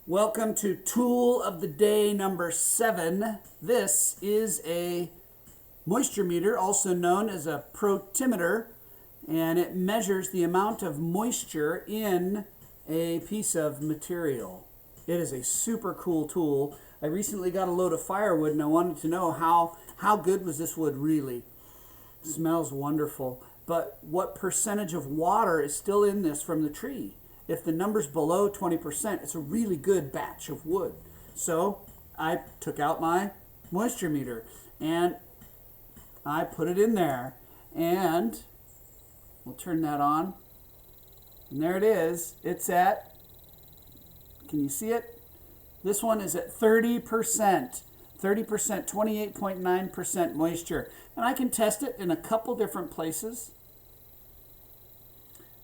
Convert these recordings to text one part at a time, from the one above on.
Welcome to Tool of the Day number 7. This is a moisture meter, also known as a protimeter, and it measures the amount of moisture in a piece of material. It is a super cool tool. I recently got a load of firewood and I wanted to know how good was this wood really. It smells wonderful. But what percentage of water is still in this from the tree? If the number's below 20%, it's a really good batch of wood. So I took out my moisture meter and I put it in there, and we'll turn that on. And there it is. It's at, can you see it? This one is at 30%. 30%, 28.9% moisture. And I can test it in a couple different places.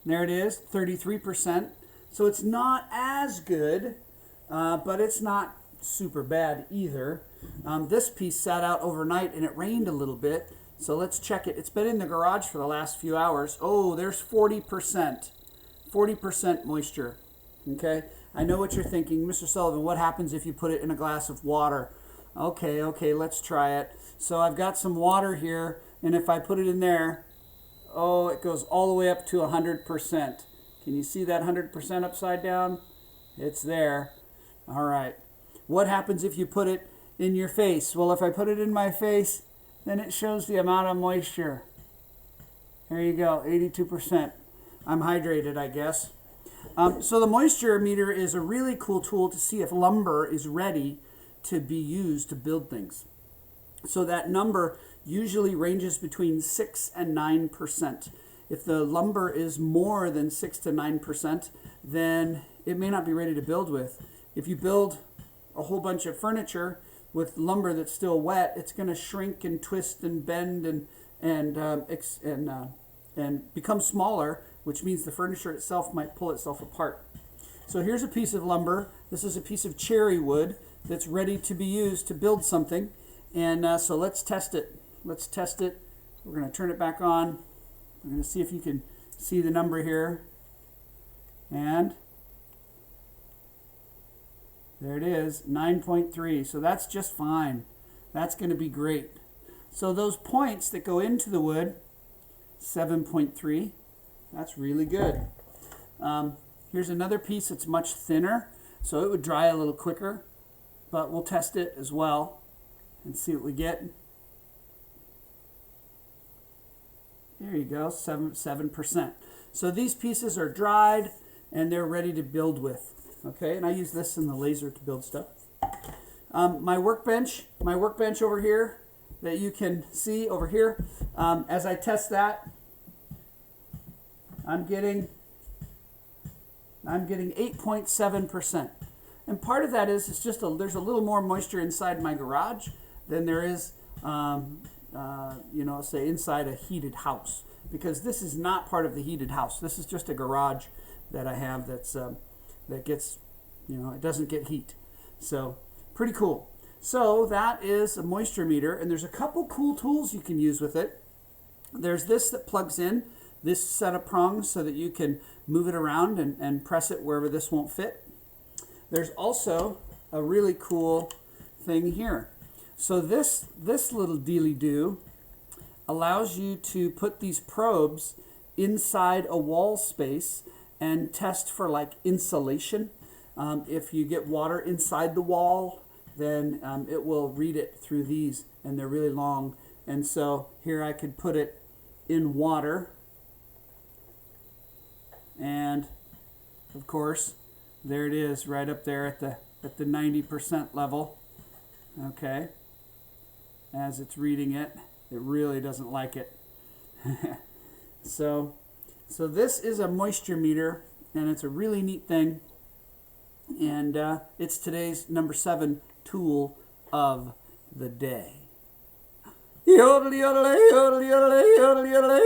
There it is, 33%. So it's not as good, but it's not super bad either. This piece sat out overnight and it rained a little bit. So let's check it. It's been in the garage for the last few hours. Oh, there's 40%. 40% moisture. Okay, I know what you're thinking. Mr. Sullivan, what happens if you put it in a glass of water? Okay, let's try it. So I've got some water here, and if I put it in there, oh, it goes all the way up to 100%. Can you see that 100% upside down? It's there. All right. What happens if you put it in your face? Well, if I put it in my face, then it shows the amount of moisture. There you go, 82%. I'm hydrated, I guess. So the moisture meter is a really cool tool to see if lumber is ready to be used to build things. So that number usually ranges between 6 and 9%. If the lumber is more than 6 to 9%, then it may not be ready to build with. If you build a whole bunch of furniture with lumber that's still wet, it's going to shrink and twist and bend and become smaller, which means the furniture itself might pull itself apart. So here's a piece of lumber. This is a piece of cherry wood that's ready to be used to build something. And so let's test it. Let's test it. We're going to turn it back on. We're going to see if you can see the number here. And there it is, 9.3. So that's just fine. That's going to be great. So those points that go into the wood, 7.3. That's really good. Here's another piece that's much thinner, so it would dry a little quicker. But we'll test it as well and see what we get. There you go, 7%. So these pieces are dried and they're ready to build with. Okay, and I use this in the laser to build stuff. My workbench over here that you can see over here. As I test that, I'm getting 8.7%. And part of that is it's just there's a little more moisture inside my garage than there is, say inside a heated house, because this is not part of the heated house. This is just a garage that I have that's that gets, it doesn't get heat. So pretty cool. So that is a moisture meter, and there's a couple cool tools you can use with it. There's this that plugs in this set of prongs so that you can move it around and press it wherever this won't fit. There's also a really cool thing here. So this little dealy-do allows you to put these probes inside a wall space and test for like insulation. If you get water inside the wall, then it will read it through these, and they're really long. And so here I could put it in water, and of course there it is right up there at the 90% level. Okay, as it's reading it, it really doesn't like it. So this is a moisture meter, and it's a really neat thing, and it's today's number 7 tool of the day. Yodel, yodel, yodel, yodel, yodel, yodel.